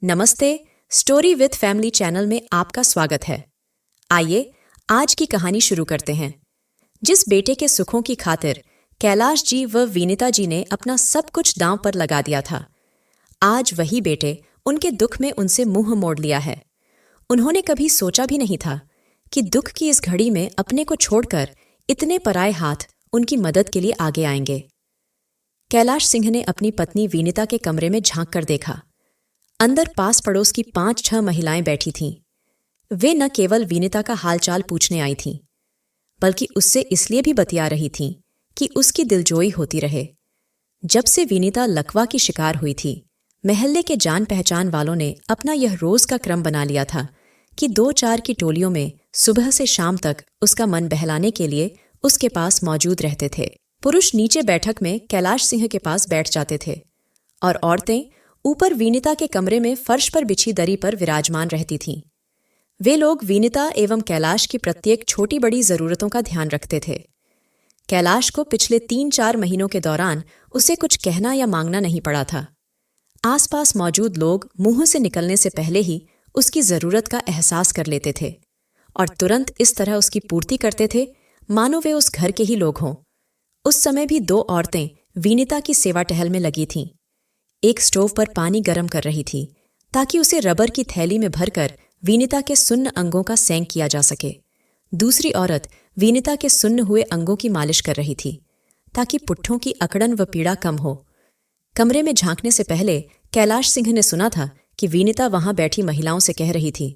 नमस्ते, story with family channel में आपका स्वागत है। आइए आज की कहानी शुरू करते हैं। जिस बेटे के सुखों की खातिर कैलाश जी व विनीता जी ने अपना सब कुछ दांव पर लगा दिया था, आज वही बेटे उनके दुख में उनसे मुंह मोड़ लिया है। उन्होंने कभी सोचा भी नहीं था कि दुख की इस घड़ी में अपने को छोड़कर इतने पराए हाथ उनकी मदद के लिए आगे आएंगे। कैलाश सिंह ने अपनी पत्नी विनीता के कमरे में झांक कर देखा। अंदर पास पड़ोस की 5-6 महिलाएं बैठी थीं। वे न केवल विनीता का हालचाल पूछने आई थीं, बल्कि उससे इसलिए भी बतिया रही थीं कि उसकी दिलजोई होती रहे। जब से विनीता लकवा की शिकार हुई थी, महल्ले के जान पहचान वालों ने अपना यह रोज का क्रम बना लिया था कि 2-4 की टोलियों में सुबह से शाम तक उसका मन बहलाने के लिए उसके पास मौजूद रहते थे। पुरुष नीचे बैठक में कैलाश सिंह के पास बैठ जाते थे और औरतें ऊपर विनीता के कमरे में फर्श पर बिछी दरी पर विराजमान रहती थीं। वे लोग विनीता एवं कैलाश की प्रत्येक छोटी बड़ी जरूरतों का ध्यान रखते थे। कैलाश को पिछले 3-4 महीनों के दौरान उसे कुछ कहना या मांगना नहीं पड़ा था। आसपास मौजूद लोग मुंह से निकलने से पहले ही उसकी जरूरत का एहसास कर लेते थे और तुरंत इस तरह उसकी पूर्ति करते थे मानो वे उस घर के ही लोग हों। उस समय भी 2 औरतें विनीता की सेवा टहल में लगी थीं। एक स्टोव पर पानी गर्म कर रही थी ताकि उसे रबर की थैली में भरकर विनीता के सुन्न अंगों का सेंक किया जा सके। दूसरी औरत विनीता के सुन्न हुए अंगों की मालिश कर रही थी ताकि पुट्ठों की अकड़न व पीड़ा कम हो। कमरे में झांकने से पहले कैलाश सिंह ने सुना था कि विनीता वहां बैठी महिलाओं से कह रही थी,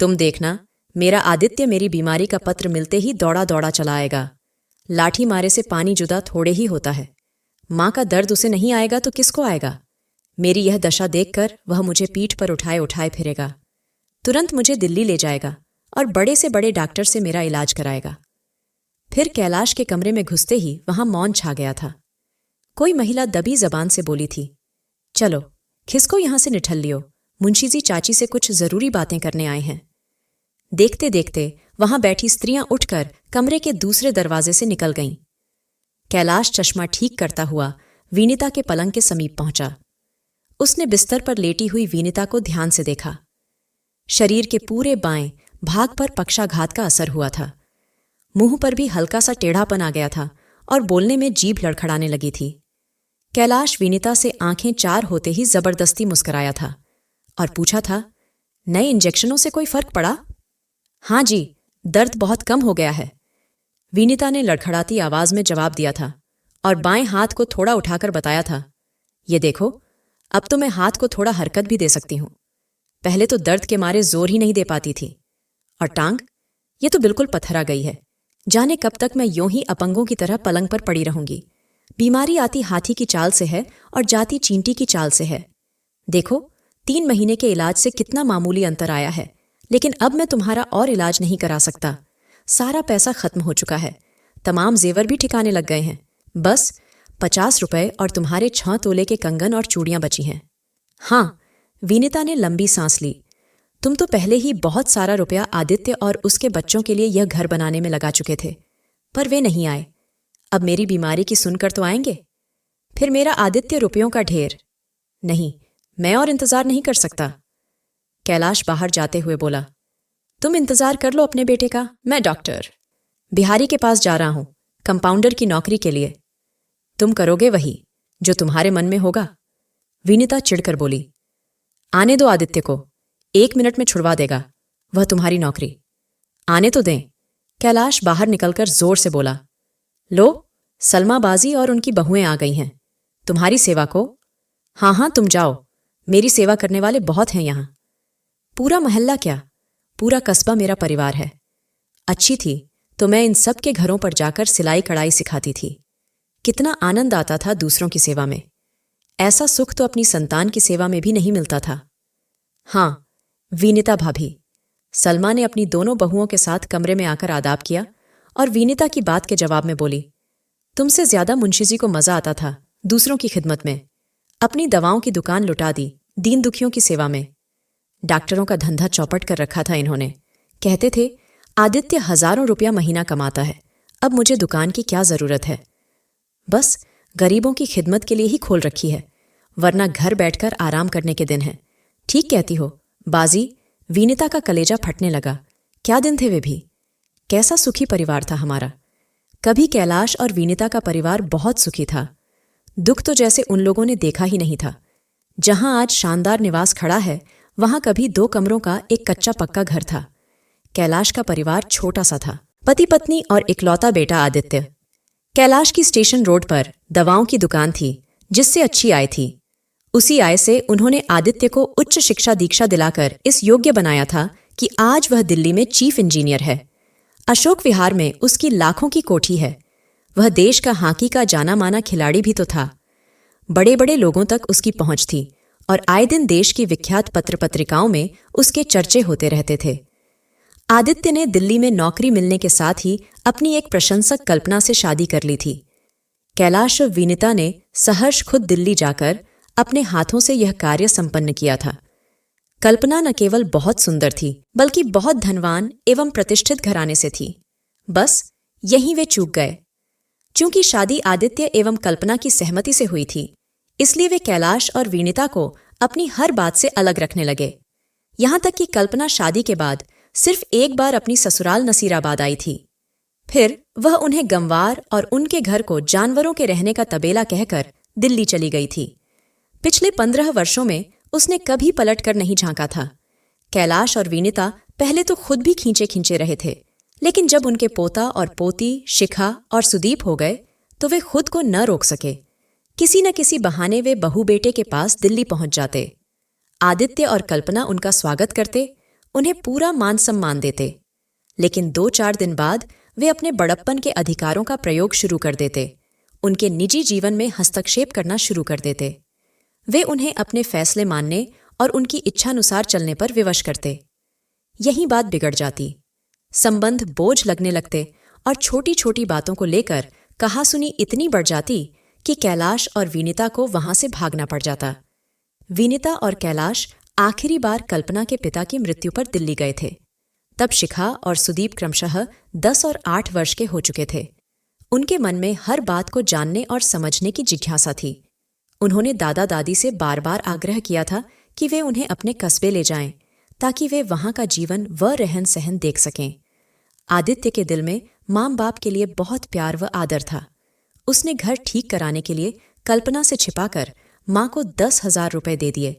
तुम देखना, मेरा आदित्य मेरी बीमारी का पत्र मिलते ही दौड़ा दौड़ा चला आएगा। लाठी मारे से पानी जुदा थोड़े ही होता है। माँ का दर्द उसे नहीं आएगा तो किसको आएगा। मेरी यह दशा देखकर वह मुझे पीठ पर उठाए उठाए फिरेगा। तुरंत मुझे दिल्ली ले जाएगा और बड़े से बड़े डॉक्टर से मेरा इलाज कराएगा। फिर कैलाश के कमरे में घुसते ही वहां मौन छा गया था। कोई महिला दबी जबान से बोली थी, चलो खिसको यहां से निठल लियो, मुंशी जी चाची से कुछ जरूरी बातें करने आए हैं। देखते देखते वहां बैठी स्त्रियां उठकर कमरे के दूसरे दरवाजे से निकल गईं। कैलाश चश्मा ठीक करता हुआ विनीता के पलंग के समीप पहुंचा। उसने बिस्तर पर लेटी हुई विनीता को ध्यान से देखा। शरीर के पूरे बाएं भाग पर पक्षाघात का असर हुआ था। मुंह पर भी हल्का सा टेढ़ापन आ गया था और बोलने में जीभ लड़खड़ाने लगी थी। कैलाश विनीता से आंखें 4 होते ही जबरदस्ती मुस्कुराया था और पूछा था, नए इंजेक्शनों से कोई फर्क पड़ा? हाँ जी, दर्द बहुत कम हो गया है, विनीता ने लड़खड़ाती आवाज में जवाब दिया था और बाएं हाथ को थोड़ा उठाकर बताया था, ये देखो, अब तो मैं हाथ को थोड़ा हरकत भी दे सकती हूं। पहले तो दर्द के मारे जोर ही नहीं दे पाती थी। और टांग, ये तो बिल्कुल पत्थर आ गई है। जाने कब तक मैं यूं ही अपंगों की तरह पलंग पर पड़ी रहूंगी। बीमारी आती हाथी की चाल से है और जाती चींटी की चाल से है। देखो, 3 महीने के इलाज से कितना मामूली अंतर आया है, लेकिन अब मैं तुम्हारा और इलाज नहीं करा सकता। सारा पैसा खत्म हो चुका है। तमाम जेवर भी ठिकाने लग गए हैं। बस 50 रुपए और तुम्हारे 6 तोले के कंगन और चूड़ियां बची हैं। हाँ, विनीता ने लंबी सांस ली। तुम तो पहले ही बहुत सारा रुपया आदित्य और उसके बच्चों के लिए यह घर बनाने में लगा चुके थे, पर वे नहीं आए। अब मेरी बीमारी की सुनकर तो आएंगे। फिर मेरा आदित्य रुपयों का ढेर। नहीं, मैं और इंतजार नहीं कर सकता। कैलाश बाहर जाते हुए बोला, तुम इंतजार कर लो अपने बेटे का, मैं डॉक्टर बिहारी के पास जा रहा हूं, कंपाउंडर की नौकरी के लिए। तुम करोगे वही जो तुम्हारे मन में होगा, विनीता चिढ़कर बोली। आने दो आदित्य को, 1 मिनट में छुड़वा देगा वह तुम्हारी नौकरी। आने तो दें। कैलाश बाहर निकलकर जोर से बोला, लो, सलमा बाजी और उनकी बहुएं आ गई हैं तुम्हारी सेवा को। हाँ हाँ, तुम जाओ, मेरी सेवा करने वाले बहुत हैं यहां। पूरा मोहल्ला क्या, पूरा कस्बा मेरा परिवार है। अच्छी थी तो मैं इन सब के घरों पर जाकर सिलाई कढ़ाई सिखाती थी। कितना आनंद आता था दूसरों की सेवा में। ऐसा सुख तो अपनी संतान की सेवा में भी नहीं मिलता था। हाँ, विनीता भाभी। सलमा ने अपनी दोनों बहुओं के साथ कमरे में आकर आदाब किया और विनीता की बात के जवाब में बोली, तुमसे ज्यादा मुंशी जी को मजा आता था दूसरों की खिदमत में। अपनी दवाओं की दुकान लुटा दी दीन दुखियों की सेवा में। डॉक्टरों का धंधा चौपट कर रखा था इन्होंने। कहते थे, आदित्य हजारों रुपया महीना कमाता है, अब मुझे दुकान की क्या जरूरत है। बस गरीबों की खिदमत के लिए ही खोल रखी है, वरना घर बैठकर आराम करने के दिन हैं। ठीक कहती हो बाजी। विनीता का कलेजा फटने लगा। क्या दिन थे वे भी। कैसा सुखी परिवार था हमारा। कभी कैलाश और विनीता का परिवार बहुत सुखी था। दुख तो जैसे उन लोगों ने देखा ही नहीं था। जहां आज शानदार निवास खड़ा है, वहां कभी 2 कमरों का एक कच्चा पक्का घर था। कैलाश का परिवार छोटा सा था। पति पत्नी और इकलौता बेटा आदित्य। कैलाश की स्टेशन रोड पर दवाओं की दुकान थी, जिससे अच्छी आय थी। उसी आय से उन्होंने आदित्य को उच्च शिक्षा दीक्षा दिलाकर इस योग्य बनाया था कि आज वह दिल्ली में चीफ इंजीनियर है। अशोक विहार में उसकी लाखों की कोठी है। वह देश का हॉकी का जाना माना खिलाड़ी भी तो था। बड़े बड़े लोगों तक उसकी पहुंच थी और आए दिन देश की विख्यात पत्र पत्रिकाओं में उसके चर्चे होते रहते थे। आदित्य ने दिल्ली में नौकरी मिलने के साथ ही अपनी एक प्रशंसक कल्पना से शादी कर ली थी। कैलाश और विनीता ने सहर्ष खुद दिल्ली जाकर अपने हाथों से यह कार्य संपन्न किया था। कल्पना न केवल बहुत सुंदर थी, बल्कि बहुत धनवान एवं प्रतिष्ठित घराने से थी। बस यहीं वे चूक गए। चूंकि शादी आदित्य एवं कल्पना की सहमति से हुई थी, इसलिए वे कैलाश और विनीता को अपनी हर बात से अलग रखने लगे। यहां तक कि कल्पना शादी के बाद सिर्फ एक बार अपनी ससुराल नसीराबाद आई थी। फिर वह उन्हें गंवार और उनके घर को जानवरों के रहने का तबेला कहकर दिल्ली चली गई थी। पिछले 15 वर्षों में उसने कभी पलट कर नहीं झांका था। कैलाश और विनीता पहले तो खुद भी खींचे खींचे रहे थे, लेकिन जब उनके पोता और पोती शिखा और सुदीप हो गए तो वे खुद को न रोक सके। किसी न किसी बहाने वे बहू बेटे के पास दिल्ली पहुंच जाते। आदित्य और कल्पना उनका स्वागत करते, उन्हें पूरा मान सम्मान देते। लेकिन 2-4 दिन बाद वे अपने बड़प्पन के अधिकारों का प्रयोग शुरू कर देते। उनके निजी जीवन में हस्तक्षेप करना शुरू कर देते। वे उन्हें अपने फैसले मानने और उनकी इच्छानुसार चलने पर विवश करते। यही बात बिगड़ जाती। संबंध बोझ लगने लगते और छोटी छोटी बातों को लेकर कहासुनी इतनी बढ़ जाती कि कैलाश और विनीता को वहां से भागना पड़ जाता। विनीता और कैलाश आखिरी बार कल्पना के पिता की मृत्यु पर दिल्ली गए थे। तब शिखा और सुदीप क्रमशः 10 और 8 वर्ष के हो चुके थे। उनके मन में हर बात को जानने और समझने की जिज्ञासा थी। उन्होंने दादा दादी से बार बार आग्रह किया था कि वे उन्हें अपने कस्बे ले जाएं, ताकि वे वहां का जीवन व रहन सहन देख सकें। आदित्य के दिल में माँ बाप के लिए बहुत प्यार व आदर था। उसने घर ठीक कराने के लिए कल्पना से छिपाकर माँ को 10,000 रुपए दे दिए,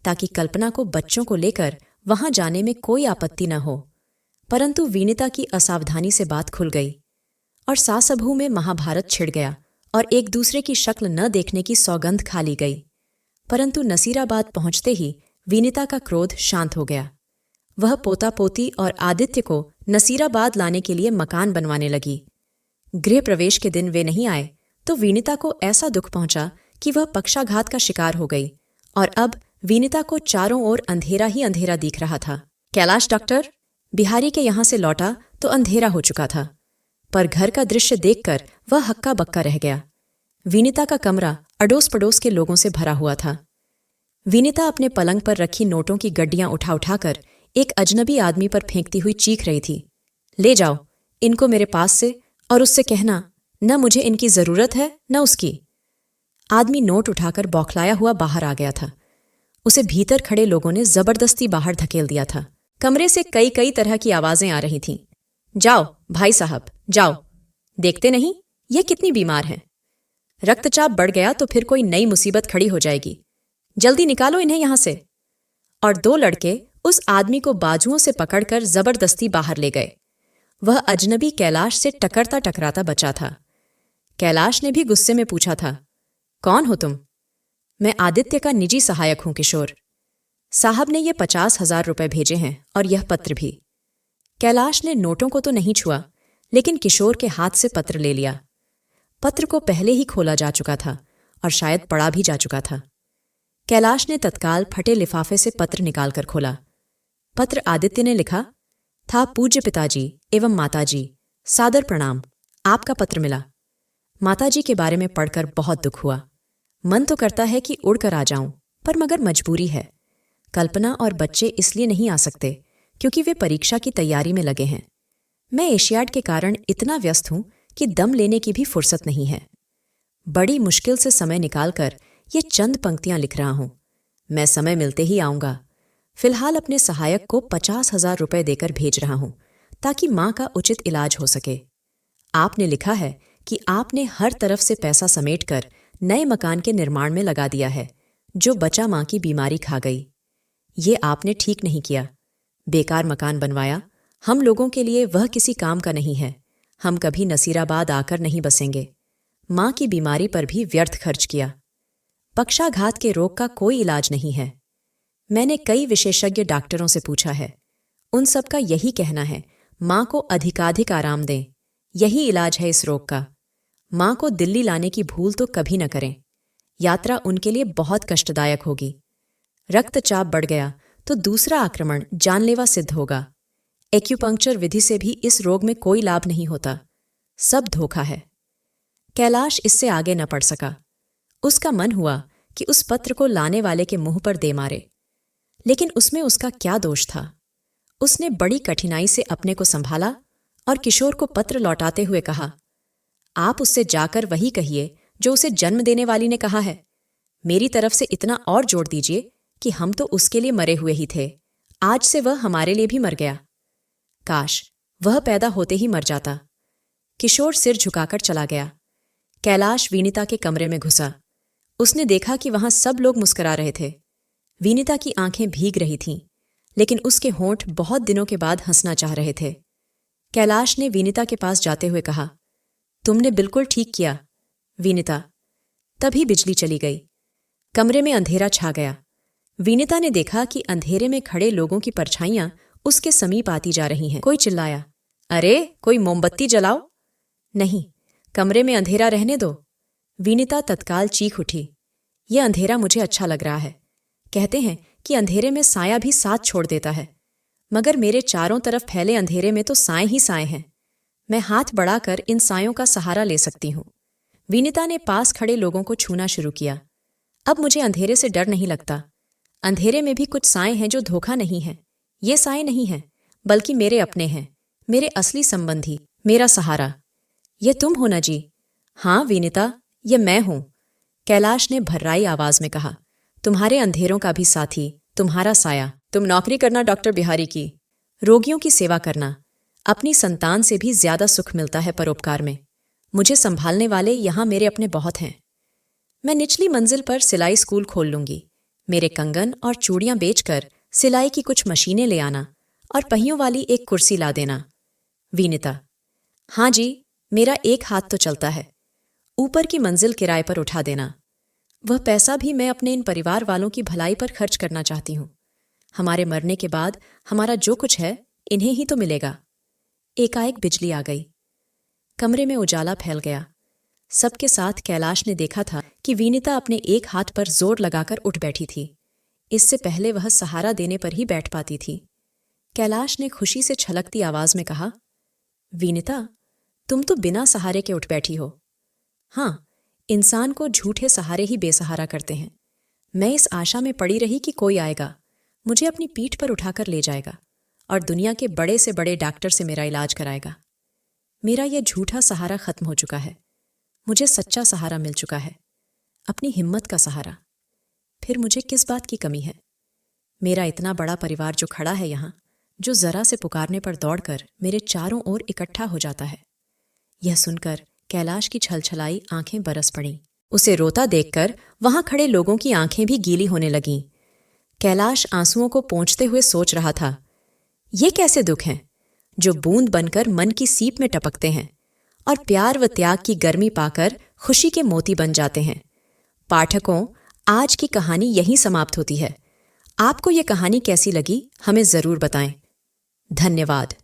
ताकि कल्पना को बच्चों को लेकर वहां जाने में कोई आपत्ति न हो। परंतु विनीता की असावधानी से बात खुल गई और सासबहू में महाभारत छिड़ गया और एक दूसरे की शक्ल न देखने की सौगंध खा ली गई। परंतु नसीराबाद पहुंचते ही विनीता का क्रोध शांत हो गया। वह पोता पोती और आदित्य को नसीराबाद लाने के लिए मकान बनवाने लगी। गृह प्रवेश के दिन वे नहीं आए तो विनीता को ऐसा दुख पहुंचा कि वह पक्षाघात का शिकार हो गई और अब विनीता को चारों ओर अंधेरा ही अंधेरा दिख रहा था। कैलाश डॉक्टर बिहारी के यहां से लौटा तो अंधेरा हो चुका था, पर घर का दृश्य देखकर वह हक्का बक्का रह गया। विनीता का कमरा अड़ोस पड़ोस के लोगों से भरा हुआ था। विनीता अपने पलंग पर रखी नोटों की गड्डियां उठा उठाकर एक अजनबी आदमी पर फेंकती हुई चीख रही थी, ले जाओ इनको मेरे पास से और उससे कहना न मुझे इनकी जरूरत है न उसकी। आदमी नोट उठाकर बौखलाया हुआ बाहर आ गया था। उसे भीतर खड़े लोगों ने जबरदस्ती बाहर धकेल दिया था। कमरे से कई कई तरह की आवाजें आ रही थीं। जाओ भाई साहब जाओ, देखते नहीं ये कितनी बीमार है। रक्तचाप बढ़ गया तो फिर कोई नई मुसीबत खड़ी हो जाएगी। जल्दी निकालो इन्हें यहां से। और 2 लड़के उस आदमी को बाजुओं से पकड़कर जबरदस्ती बाहर ले गए। वह अजनबी कैलाश से टकरता टकराता बचा था। कैलाश ने भी गुस्से में पूछा था, कौन हो तुम? मैं आदित्य का निजी सहायक हूं किशोर। साहब ने ये 50,000 रुपए भेजे हैं और यह पत्र भी। कैलाश ने नोटों को तो नहीं छुआ, लेकिन किशोर के हाथ से पत्र ले लिया। पत्र को पहले ही खोला जा चुका था और शायद पढ़ा भी जा चुका था। कैलाश ने तत्काल फटे लिफाफे से पत्र निकालकर खोला। पत्र आदित्य ने लिखा था, पूज्य पिताजी एवं माताजी, सादर प्रणाम। आपका पत्र मिला। माताजी के बारे में पढ़कर बहुत दुख हुआ। मन तो करता है कि उड़कर आ जाऊं, पर मगर मजबूरी है। कल्पना और बच्चे इसलिए नहीं आ सकते क्योंकि वे परीक्षा की तैयारी में लगे हैं। मैं एशियाड के कारण इतना व्यस्त हूं कि दम लेने की भी फुर्सत नहीं है। बड़ी मुश्किल से समय निकालकर ये चंद पंक्तियां लिख रहा हूं। मैं समय मिलते ही आऊंगा, फिलहाल अपने सहायक को 50,000 रुपए देकर भेज रहा हूं ताकि मां का उचित इलाज हो सके। आपने लिखा है कि आपने हर तरफ से पैसा समेटकर नए मकान के निर्माण में लगा दिया है, जो बचा मां की बीमारी खा गई। ये आपने ठीक नहीं किया। बेकार मकान बनवाया। हम लोगों के लिए वह किसी काम का नहीं है। हम कभी नसीराबाद आकर नहीं बसेंगे। मां की बीमारी पर भी व्यर्थ खर्च किया। पक्षाघात के रोग का कोई इलाज नहीं है। मैंने कई विशेषज्ञ डॉक्टरों से पूछा है। उन सब का यही कहना है, मां को अधिकाधिक आराम दें। यही इलाज है इस रोग का। मां को दिल्ली लाने की भूल तो कभी न करें। यात्रा उनके लिए बहुत कष्टदायक होगी। रक्तचाप बढ़ गया तो दूसरा आक्रमण जानलेवा सिद्ध होगा। एक्यूपंक्चर विधि से भी इस रोग में कोई लाभ नहीं होता। सब धोखा है। कैलाश इससे आगे न बढ़ सका। उसका मन हुआ कि उस पत्र को लाने वाले के मुंह पर दे मारे, लेकिन उसमें उसका क्या दोष था। उसने बड़ी कठिनाई से अपने को संभाला और किशोर को पत्र लौटाते हुए कहा, आप उससे जाकर वही कहिए जो उसे जन्म देने वाली ने कहा है। मेरी तरफ से इतना और जोड़ दीजिए कि हम तो उसके लिए मरे हुए ही थे। आज से वह हमारे लिए भी मर गया। काश वह पैदा होते ही मर जाता। किशोर सिर झुकाकर चला गया। कैलाश वीनिता के कमरे में घुसा। उसने देखा कि वहां सब लोग मुस्कुरा रहे थे। वीनिता की आंखें भीग रही थीं, लेकिन उसके होंठ बहुत दिनों के बाद हंसना चाह रहे थे। कैलाश ने वीनिता के पास जाते हुए कहा, तुमने बिल्कुल ठीक किया वीनिता। तभी बिजली चली गई। कमरे में अंधेरा छा गया। वीनिता ने देखा कि अंधेरे में खड़े लोगों की परछाइयां उसके समीप आती जा रही हैं। कोई चिल्लाया, अरे कोई मोमबत्ती जलाओ। नहीं, कमरे में अंधेरा रहने दो। वीनिता तत्काल चीख उठी, यह अंधेरा मुझे अच्छा लग रहा है। कहते हैं कि अंधेरे में साया भी साथ छोड़ देता है, मगर मेरे चारों तरफ फैले अंधेरे में तो साए ही साए हैं। मैं हाथ बढ़ाकर इन सायों का सहारा ले सकती हूं। वीनिता ने पास खड़े लोगों को छूना शुरू किया। अब मुझे अंधेरे से डर नहीं लगता। अंधेरे में भी कुछ साए हैं जो धोखा नहीं है। ये साए नहीं हैं, बल्कि मेरे अपने हैं, मेरे असली संबंधी, मेरा सहारा। ये तुम हो ना जी? हाँ वीनिता, ये मैं हूं। कैलाश ने भर्राई आवाज में कहा, तुम्हारे अंधेरों का भी साथी, तुम्हारा साया। तुम नौकरी करना डॉक्टर बिहारी की, रोगियों की सेवा करना। अपनी संतान से भी ज्यादा सुख मिलता है परोपकार में। मुझे संभालने वाले यहां मेरे अपने बहुत हैं। मैं निचली मंजिल पर सिलाई स्कूल खोल लूंगी। मेरे कंगन और चूड़ियां बेचकर सिलाई की कुछ मशीनें ले आना और पहियों वाली एक कुर्सी ला देना। वीनिता, हाँ जी, मेरा एक हाथ तो चलता है। ऊपर की मंजिल किराए पर उठा देना। वह पैसा भी मैं अपने इन परिवार वालों की भलाई पर खर्च करना चाहती हूं। हमारे मरने के बाद हमारा जो कुछ है इन्हें ही तो मिलेगा। एकाएक बिजली आ गई। कमरे में उजाला फैल गया। सबके साथ कैलाश ने देखा था कि वीनिता अपने एक हाथ पर जोर लगाकर उठ बैठी थी। इससे पहले वह सहारा देने पर ही बैठ पाती थी। कैलाश ने खुशी से छलकती आवाज में कहा, वीनिता, तुम तो बिना सहारे के उठ बैठी हो। हाँ, इंसान को झूठे सहारे ही बेसहारा करते हैं। मैं इस आशा में पड़ी रही कि कोई आएगा, मुझे अपनी पीठ पर उठाकर ले जाएगा और दुनिया के बड़े से बड़े डॉक्टर से मेरा इलाज कराएगा। मेरा यह झूठा सहारा खत्म हो चुका है। मुझे सच्चा सहारा मिल चुका है, अपनी हिम्मत का सहारा। फिर मुझे किस बात की कमी है? मेरा इतना बड़ा परिवार जो खड़ा है यहाँ, जो जरा से पुकारने पर दौड़कर मेरे चारों ओर इकट्ठा हो जाता है। यह सुनकर कैलाश की छलछलाई आंखें बरस पड़ीं। उसे रोता देखकर वहां खड़े लोगों की आंखें भी गीली होने लगीं। कैलाश आंसुओं को पोंछते हुए सोच रहा था, ये कैसे दुख हैं जो बूंद बनकर मन की सीप में टपकते हैं और प्यार व त्याग की गर्मी पाकर खुशी के मोती बन जाते हैं। पाठकों, आज की कहानी यहीं समाप्त होती है। आपको ये कहानी कैसी लगी हमें जरूर बताएं। धन्यवाद।